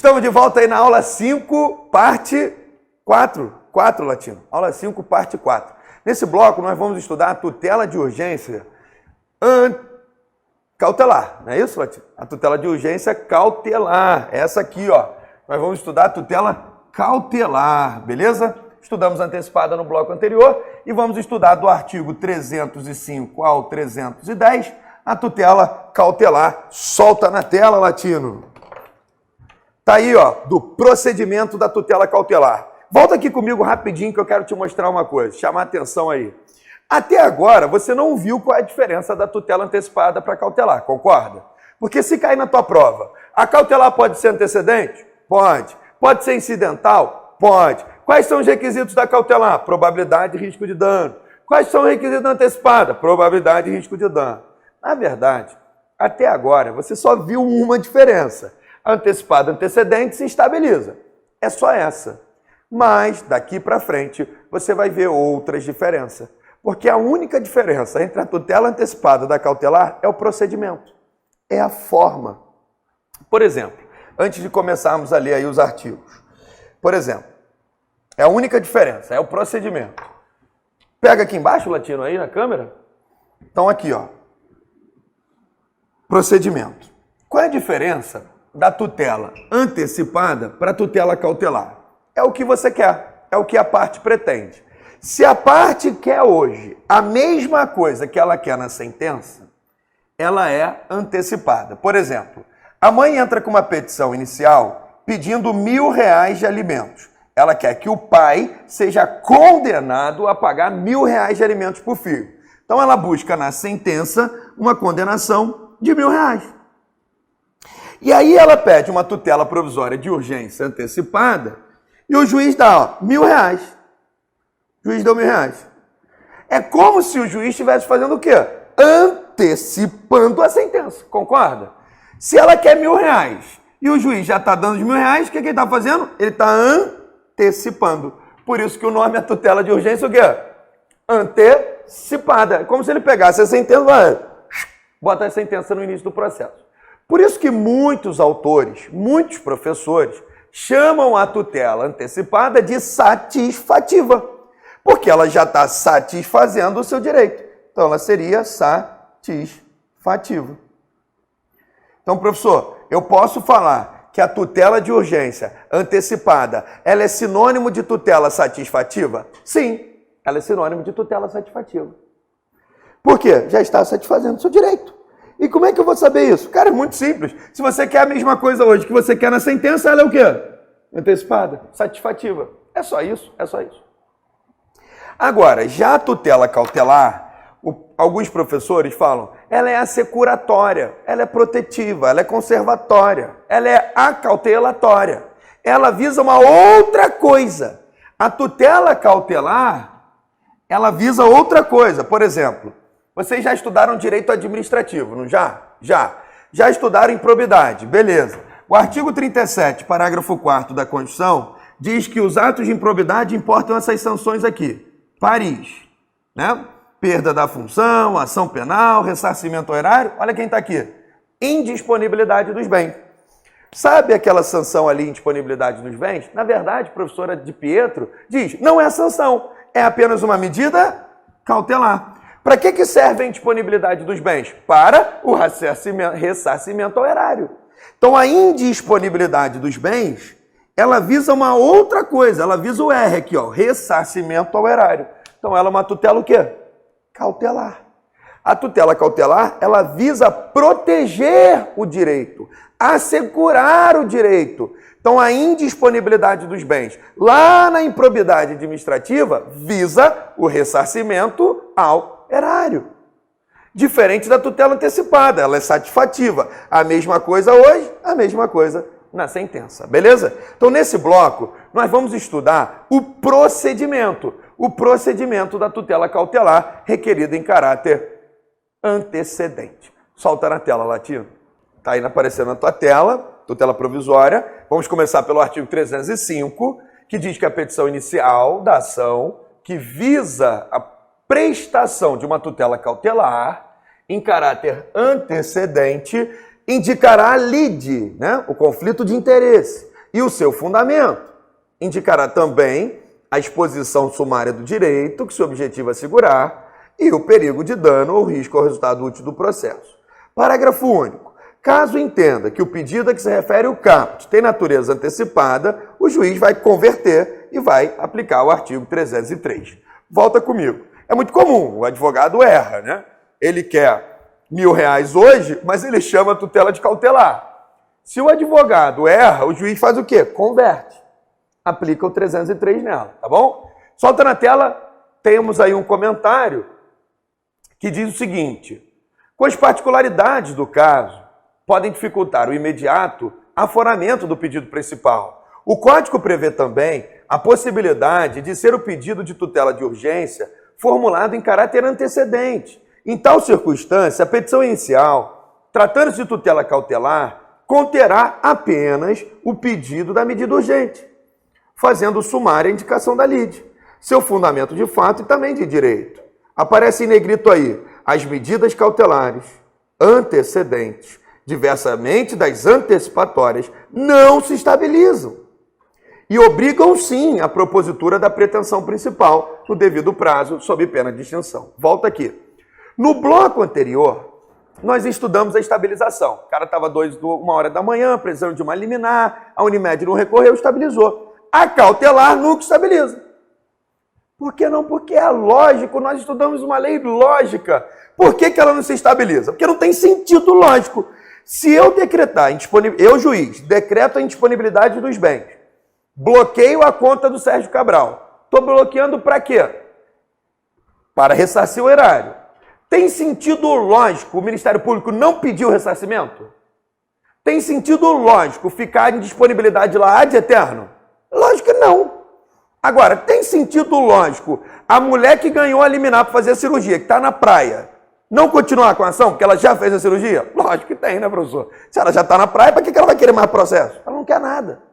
Estamos de volta aí na aula 5, parte 4. 4, Latino. Aula 5, parte 4. Nesse bloco, nós vamos estudar a tutela de urgência cautelar. Não é isso, Latino? A tutela de urgência cautelar. Essa aqui, ó. Nós vamos estudar a tutela cautelar, beleza? Estudamos antecipada no bloco anterior e vamos estudar do artigo 305 ao 310 a tutela cautelar. Solta na tela, Latino. Tá aí, ó, do procedimento da tutela cautelar. Volta aqui comigo rapidinho que eu quero te mostrar uma coisa, chamar a atenção aí. Até agora, você não viu qual é a diferença da tutela antecipada para cautelar, concorda? Porque se cair na tua prova, a cautelar pode ser antecedente? Pode. Pode ser incidental? Pode. Quais são os requisitos da cautelar? Probabilidade e risco de dano. Quais são os requisitos da antecipada? Probabilidade e risco de dano. Na verdade, até agora, você só viu uma diferença. A antecipada antecedente se estabiliza. É só essa. Mas, daqui para frente, você vai ver outras diferenças. Porque a única diferença entre a tutela antecipada da cautelar é o procedimento. É a forma. Por exemplo, antes de começarmos a ler aí os artigos. Por exemplo, é a única diferença, é o procedimento. Pega aqui embaixo, Latino, aí na câmera. Então, aqui, ó. Procedimento. Qual é a diferença da tutela antecipada para a tutela cautelar? É o que você quer, é o que a parte pretende. Se a parte quer hoje a mesma coisa que ela quer na sentença, ela é antecipada. Por exemplo, a mãe entra com uma petição inicial pedindo R$1.000 de alimentos. Ela quer que o pai seja condenado a pagar R$1.000 de alimentos por filho. Então ela busca na sentença uma condenação de R$1.000. E aí ela pede uma tutela provisória de urgência antecipada e o juiz dá R$1.000. O juiz deu R$1.000. É como se o juiz estivesse fazendo o quê? Antecipando a sentença, concorda? Se ela quer R$1.000 e o juiz já está dando os R$1.000, o que ele está fazendo? Ele está antecipando. Por isso que o nome é tutela de urgência o quê? Antecipada. É como se ele pegasse a sentença, bota a sentença no início do processo. Por isso que muitos autores, muitos professores, chamam a tutela antecipada de satisfativa, porque ela já está satisfazendo o seu direito. Então, ela seria satisfativa. Então, professor, eu posso falar que a tutela de urgência antecipada, ela é sinônimo de tutela satisfativa? Sim, ela é sinônimo de tutela satisfativa. Por quê? Já está satisfazendo o seu direito. E como é que eu vou saber isso? Cara, é muito simples. Se você quer a mesma coisa hoje que você quer na sentença, ela é o quê? Antecipada, satisfativa. É só isso, é só isso. Agora, já a tutela cautelar, alguns professores falam, ela é assecuratória, ela é protetiva, ela é conservatória, ela é acautelatória. Ela visa uma outra coisa. A tutela cautelar, ela visa outra coisa. Por exemplo, vocês já estudaram direito administrativo, não já? Já. Já estudaram improbidade, beleza. O artigo 37, parágrafo 4º da Constituição, diz que os atos de improbidade importam essas sanções aqui. Paris, né? Perda da função, ação penal, ressarcimento horário. Olha quem está aqui. Indisponibilidade dos bens. Sabe aquela sanção ali, indisponibilidade dos bens? Na verdade, a professora de Pietro diz, não é sanção, é apenas uma medida cautelar. Para que serve a indisponibilidade dos bens? Para o ressarcimento ao erário. Então, a indisponibilidade dos bens, ela visa uma outra coisa. Ela visa o R aqui, ó, ressarcimento ao erário. Então, ela é uma tutela o quê? Cautelar. A tutela cautelar, ela visa proteger o direito, assegurar o direito. Então, a indisponibilidade dos bens, lá na improbidade administrativa, visa o ressarcimento ao erário. Diferente da tutela antecipada, ela é satisfativa. A mesma coisa hoje, a mesma coisa na sentença, beleza? Então, nesse bloco, nós vamos estudar o procedimento da tutela cautelar requerida em caráter antecedente. Solta na tela, Latino. Está aí aparecendo na tua tela, tutela provisória. Vamos começar pelo artigo 305, que diz que a petição inicial da ação que visa a prestação de uma tutela cautelar em caráter antecedente indicará a lide, né, o conflito de interesse, e o seu fundamento. Indicará também a exposição sumária do direito que se objetiva assegurar e o perigo de dano ou risco ao resultado útil do processo. Parágrafo único. Caso entenda que o pedido a que se refere o caput tem natureza antecipada, o juiz vai converter e vai aplicar o artigo 303. Volta comigo. É muito comum, o advogado erra, né? Ele quer R$1.000 hoje, mas ele chama a tutela de cautelar. Se o advogado erra, o juiz faz o quê? Converte. Aplica o 303 nela, tá bom? Solta na tela, temos aí um comentário que diz o seguinte: com as particularidades do caso, podem dificultar o imediato aforamento do pedido principal. O Código prevê também a possibilidade de ser o pedido de tutela de urgência formulado em caráter antecedente. Em tal circunstância, a petição inicial, tratando-se de tutela cautelar, conterá apenas o pedido da medida urgente, fazendo sumária a indicação da lide, seu fundamento de fato e também de direito. Aparece em negrito aí as medidas cautelares antecedentes, diversamente das antecipatórias, não se estabilizam e obrigam sim a propositura da pretensão principal no devido prazo, sob pena de extinção. Volta aqui. No bloco anterior, nós estudamos a estabilização. O cara estava 1h da manhã, precisando de uma liminar, a Unimed não recorreu, estabilizou. A cautelar nunca estabiliza. Por que não? Porque é lógico, nós estudamos uma lei lógica. Por que ela não se estabiliza? Porque não tem sentido lógico. Se eu decretar, eu juiz, decreto a indisponibilidade dos bens, bloqueio a conta do Sérgio Cabral. Estou bloqueando para quê? Para ressarcir o erário. Tem sentido lógico o Ministério Público não pedir o ressarcimento? Tem sentido lógico ficar em disponibilidade lá ad eterno? Lógico que não. Agora, tem sentido lógico a mulher que ganhou a liminar para fazer a cirurgia, que está na praia, não continuar com a ação, porque ela já fez a cirurgia? Lógico que tem, né, professor? Se ela já está na praia, para que ela vai querer mais processo? Ela não quer nada.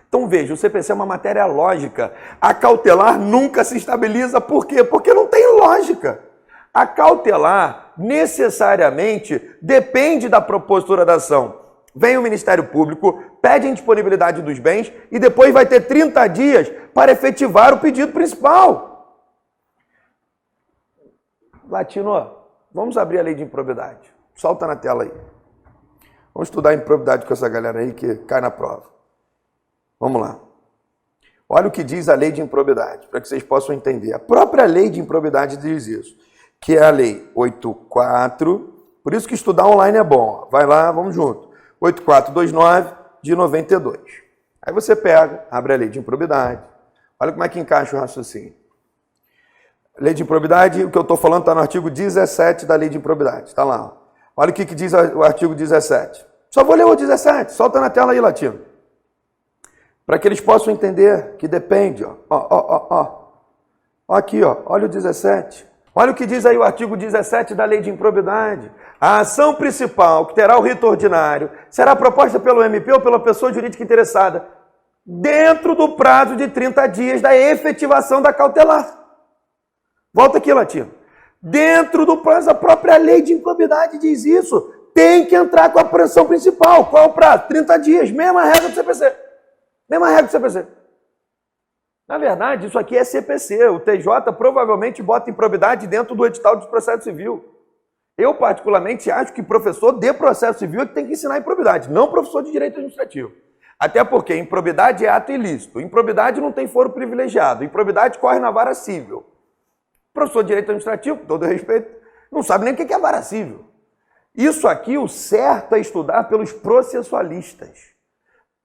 Então veja, o CPC é uma matéria lógica. A cautelar nunca se estabiliza. Por quê? Porque não tem lógica. A cautelar necessariamente depende da propositura da ação. Vem o Ministério Público, pede a indisponibilidade dos bens e depois vai ter 30 dias para efetivar o pedido principal. Latino, vamos abrir a lei de improbidade. Solta na tela aí. Vamos estudar improbidade com essa galera aí que cai na prova. Vamos lá. Olha o que diz a lei de improbidade, para que vocês possam entender. A própria lei de improbidade diz isso, que é a lei 84, por isso que estudar online é bom. Vai lá, vamos junto. 8429 de 92. Aí você pega, abre a lei de improbidade. Olha como é que encaixa o raciocínio. Lei de improbidade, o que eu estou falando está no artigo 17 da lei de improbidade. Está lá. Olha o que diz o artigo 17. Só vou ler o 17. Solta na tela aí, Latino. Para que eles possam entender que depende. Ó, aqui, ó. Olha o 17. Olha o que diz aí o artigo 17 da lei de improbidade. A ação principal, que terá o rito ordinário, será proposta pelo MP ou pela pessoa jurídica interessada, dentro do prazo de 30 dias da efetivação da cautelar. Volta aqui, Latino. Dentro do prazo, a própria lei de improbidade diz isso. Tem que entrar com a ação principal. Qual é o prazo? 30 dias. Mesma regra do CPC. Mesma regra do CPC. Na verdade, isso aqui é CPC. O TJ provavelmente bota improbidade dentro do edital de processo civil. Eu, particularmente, acho que professor de processo civil é que tem que ensinar improbidade, não professor de direito administrativo. Até porque improbidade é ato ilícito. Improbidade não tem foro privilegiado. Improbidade corre na vara cível. Professor de direito administrativo, com todo respeito, não sabe nem o que é vara cível. Isso aqui, o certo é estudar pelos processualistas.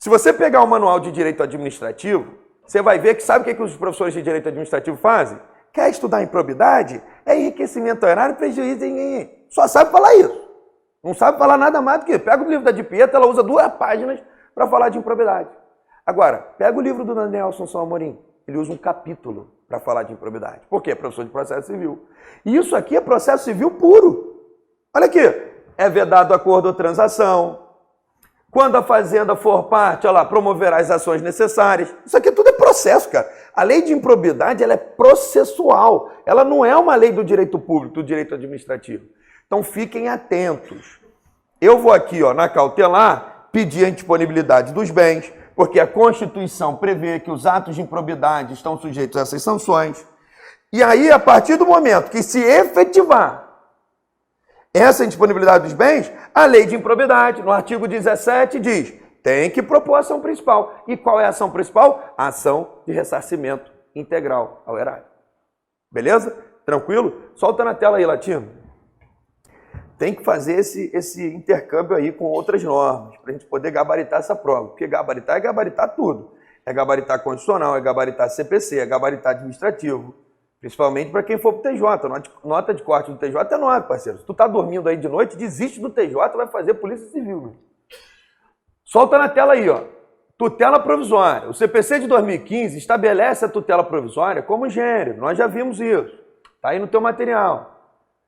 Se você pegar o manual de direito administrativo, você vai ver que sabe o que os professores de direito administrativo fazem? Quer estudar improbidade? É enriquecimento erário, prejuízo em... Só sabe falar isso. Não sabe falar nada mais do que... Pega o livro da Di Pietro, ela usa 2 páginas para falar de improbidade. Agora, pega o livro do Daniel Assunção Amorim. Ele usa um capítulo para falar de improbidade. Por quê? Professor de processo civil. E isso aqui é processo civil puro. Olha aqui. É vedado acordo ou transação. Quando a fazenda for parte, olha lá, promoverá as ações necessárias. Isso aqui tudo é processo, cara. A lei de improbidade, ela é processual. Ela não é uma lei do direito público, do direito administrativo. Então, fiquem atentos. Eu vou aqui, ó, na cautelar, pedir a indisponibilidade dos bens, Porque a Constituição prevê que os atos de improbidade estão sujeitos a essas sanções. E aí, a partir do momento que se efetivar essa indisponibilidade dos bens, a lei de improbidade, no artigo 17, diz: tem que propor ação principal. E qual é a ação principal? A ação de ressarcimento integral ao erário. Beleza? Tranquilo? Solta na tela aí, Latino. Tem que fazer esse intercâmbio aí com outras normas, para a gente poder gabaritar essa prova. Porque gabaritar é gabaritar tudo. É gabaritar constitucional, é gabaritar CPC, é gabaritar administrativo. Principalmente para quem for para o TJ. Nota de corte do TJ é 9, parceiro. Se tu tá dormindo aí de noite, desiste do TJ, vai fazer Polícia Civil. Meu. Solta na tela aí, ó. Tutela provisória. O CPC de 2015 estabelece a tutela provisória como gênero. Nós já vimos isso. Tá aí no teu material.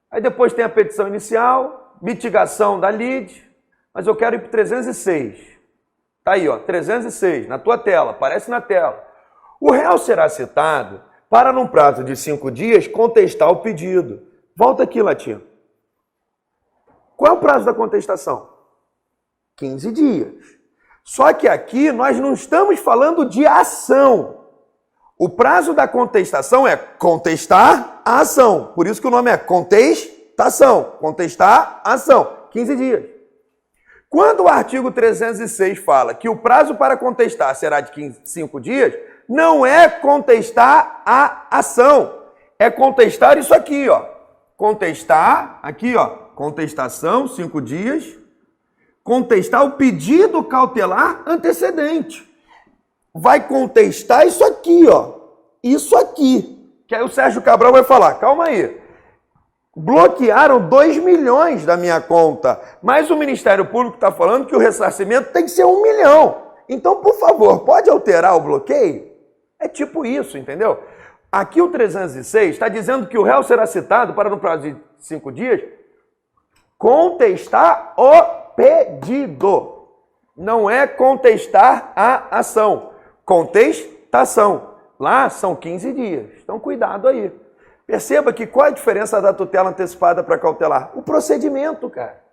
Aí depois tem a petição inicial, mitigação da lide, mas eu quero ir para 306. Tá aí, ó, 306, na tua tela, aparece na tela. O réu será citado para, num prazo de 5 dias, contestar o pedido. Volta aqui, Latino. Qual é o prazo da contestação? 15 dias. Só que aqui nós não estamos falando de ação. O prazo da contestação é contestar a ação. Por isso que o nome é contestação. Contestar a ação. 15 dias. Quando o artigo 306 fala que o prazo para contestar será de 5 dias, não é contestar a ação. É contestar isso aqui, ó. Contestar, aqui, ó. Contestação, 5 dias. Contestar o pedido cautelar antecedente. Vai contestar isso aqui, ó. Isso aqui. Que aí o Sérgio Cabral vai falar, calma aí. Bloquearam 2 milhões da minha conta, mas o Ministério Público está falando que o ressarcimento tem que ser 1 milhão. Então, por favor, pode alterar o bloqueio? É tipo isso, entendeu? Aqui o 306 está dizendo que o réu será citado para, no prazo de 5 dias, contestar o pedido. Não é contestar a ação. Contestação. Lá são 15 dias. Então, cuidado aí. Perceba que qual é a diferença da tutela antecipada para cautelar? O procedimento, cara.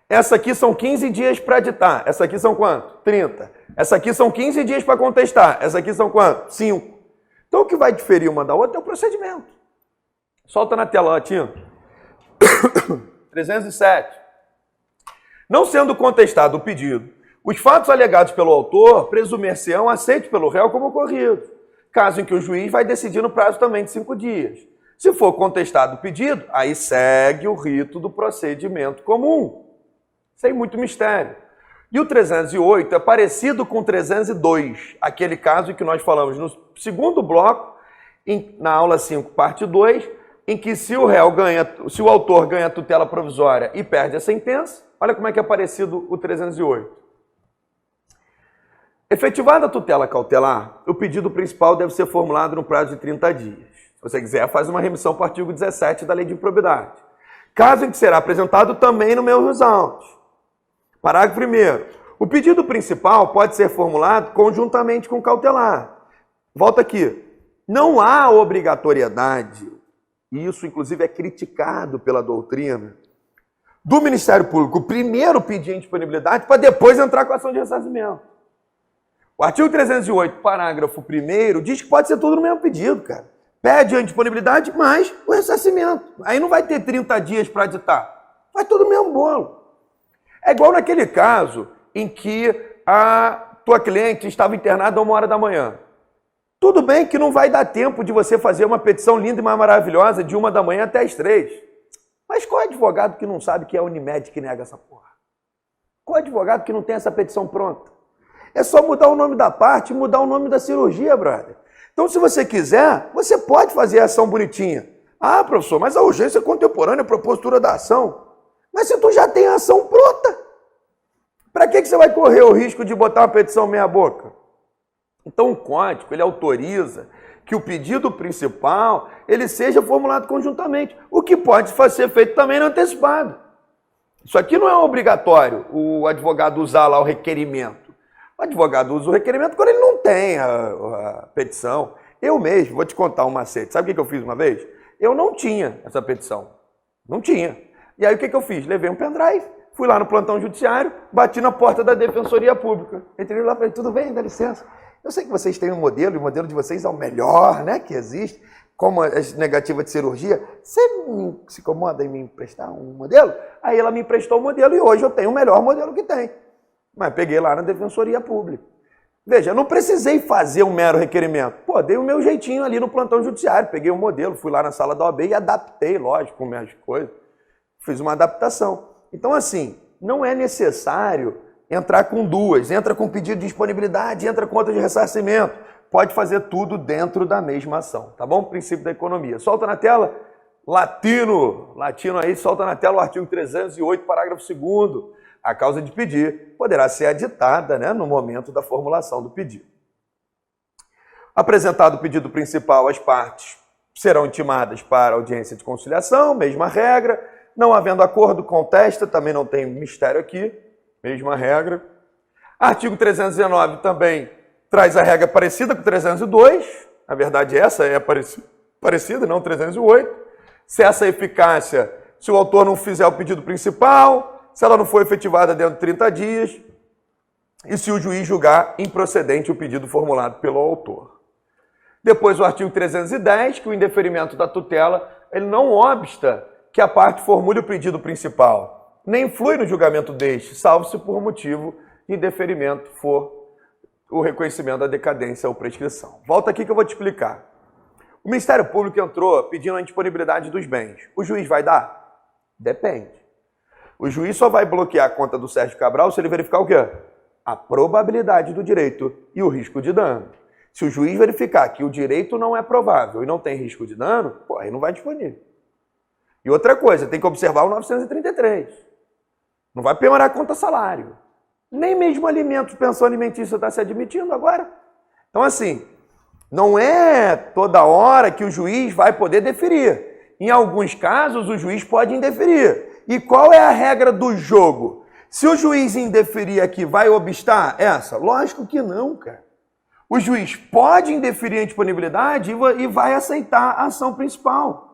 Essa aqui são 15 dias para ditar. Essa aqui são quanto? 30. Essa aqui são 15 dias para contestar. Essa aqui são quanto? 5. Então, o que vai diferir uma da outra é o procedimento. Solta na tela, Latino. 307. Não sendo contestado o pedido, os fatos alegados pelo autor presumer-se-ão aceitos pelo réu como ocorridos, caso em que o juiz vai decidir no prazo também de 5 dias. Se for contestado o pedido, aí segue o rito do procedimento comum, sem muito mistério. E o 308 é parecido com o 302, aquele caso em que nós falamos no segundo bloco, na aula 5, parte 2, em que se o autor ganha tutela provisória e perde a sentença, olha como é que é parecido o 308. Efetivada a tutela cautelar, o pedido principal deve ser formulado no prazo de 30 dias. Se você quiser, faz uma remissão para o artigo 17 da Lei de Improbidade. Caso em que será apresentado também no meus autos. Parágrafo 1º. O pedido principal pode ser formulado conjuntamente com o cautelar. Volta aqui. Não há obrigatoriedade, e isso inclusive é criticado pela doutrina, do Ministério Público primeiro pedir a indisponibilidade para depois entrar com a ação de ressarcimento. O artigo 308, parágrafo 1º, diz que pode ser tudo no mesmo pedido, cara. Pede a indisponibilidade mais o ressarcimento. Aí não vai ter 30 dias para ditar. Vai tudo no mesmo bolo. É igual naquele caso em que a tua cliente estava internada a 1h da manhã. Tudo bem que não vai dar tempo de você fazer uma petição linda e maravilhosa de 1h da manhã até as 3. Mas qual advogado que não sabe que é a Unimed que nega essa porra? Qual advogado que não tem essa petição pronta? É só mudar o nome da parte e mudar o nome da cirurgia, brother. Então, se você quiser, você pode fazer a ação bonitinha. Ah, professor, mas a urgência contemporânea é a propositura da ação. Mas se tu já tem a ação pronta, para que você vai correr o risco de botar uma petição meia boca? Então, o código, ele autoriza que o pedido principal, ele seja formulado conjuntamente, o que pode ser feito também no antecipado. Isso aqui não é obrigatório, o advogado usar lá o requerimento. O advogado usa o requerimento quando ele não tem a petição. Eu mesmo, vou te contar um macete. Sabe o que eu fiz uma vez? Eu não tinha essa petição. Não tinha. E aí o que eu fiz? Levei um pendrive, Fui lá no plantão judiciário, bati na porta da Defensoria Pública. Entrei lá e falei, tudo bem, dá licença. Eu sei que vocês têm um modelo, e o modelo de vocês é o melhor, né, que existe, como as negativas de cirurgia. Você se incomoda em me emprestar um modelo? Aí ela me emprestou o modelo e hoje eu tenho o melhor modelo que tem. Mas peguei lá na Defensoria Pública. Veja, eu não precisei fazer um mero requerimento. Pô, dei o meu jeitinho ali no plantão judiciário, peguei o modelo, fui lá na sala da OAB e adaptei, lógico, com minhas coisas. Fiz uma adaptação. Então, assim, não é necessário entrar com duas. Entra com pedido de disponibilidade, entra com outra de ressarcimento. Pode fazer tudo dentro da mesma ação, tá bom? Princípio da economia. Solta na tela, latino aí, solta na tela o artigo 308, parágrafo 2º. A causa de pedir poderá ser aditada, né, no momento da formulação do pedido. Apresentado o pedido principal, as partes serão intimadas para audiência de conciliação, mesma regra. Não havendo acordo, contesta, também não tem mistério aqui, mesma regra. Artigo 319 também traz a regra parecida com 302, na verdade essa é parecida, não 308. Cessa a eficácia se o autor não fizer o pedido principal, se ela não for efetivada dentro de 30 dias e se o juiz julgar improcedente o pedido formulado pelo autor. Depois o artigo 310, que o indeferimento da tutela, ele não obsta que a parte formule o pedido principal, nem influi no julgamento deste, salvo se por motivo de indeferimento for o reconhecimento da decadência ou prescrição. Volta aqui que eu vou te explicar. O Ministério Público entrou pedindo a indisponibilidade dos bens. O juiz vai dar? Depende. O juiz só vai bloquear a conta do Sérgio Cabral se ele verificar o quê? A probabilidade do direito e o risco de dano. Se o juiz verificar que o direito não é provável e não tem risco de dano, pô, aí não vai disponível. E outra coisa, tem que observar o 933. Não vai penhorar a conta salário. Nem mesmo alimentos, pensão alimentícia está se admitindo agora. Então, assim, não é toda hora que o juiz vai poder deferir. Em alguns casos, o juiz pode indeferir. E qual é a regra do jogo? Se o juiz indeferir aqui, vai obstar essa? Lógico que não, cara. O juiz pode indeferir a indisponibilidade e vai aceitar a ação principal.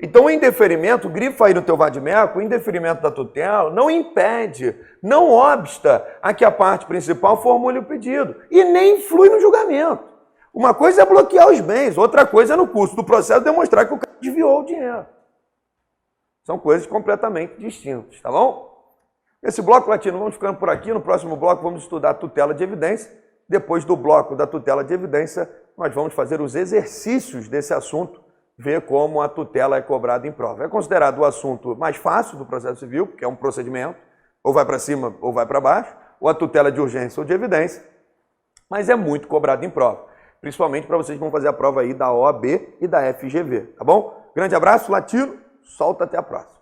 Então, o indeferimento, grifa aí no teu vadimeco, o indeferimento da tutela não impede, não obsta a que a parte principal formule o pedido e nem influi no julgamento. Uma coisa é bloquear os bens, outra coisa é no curso do processo demonstrar que o cara desviou o dinheiro. São coisas completamente distintas, tá bom? Esse bloco latino, vamos ficando por aqui. No próximo bloco vamos estudar a tutela de evidência. Depois do bloco da tutela de evidência, nós vamos fazer os exercícios desse assunto, ver como a tutela é cobrada em prova. É considerado o assunto mais fácil do processo civil, porque é um procedimento, ou vai para cima ou vai para baixo, ou a tutela de urgência ou de evidência, mas é muito cobrado em prova, principalmente para vocês que vão fazer a prova aí da OAB e da FGV, tá bom? Grande abraço, latino, solta, até a próxima.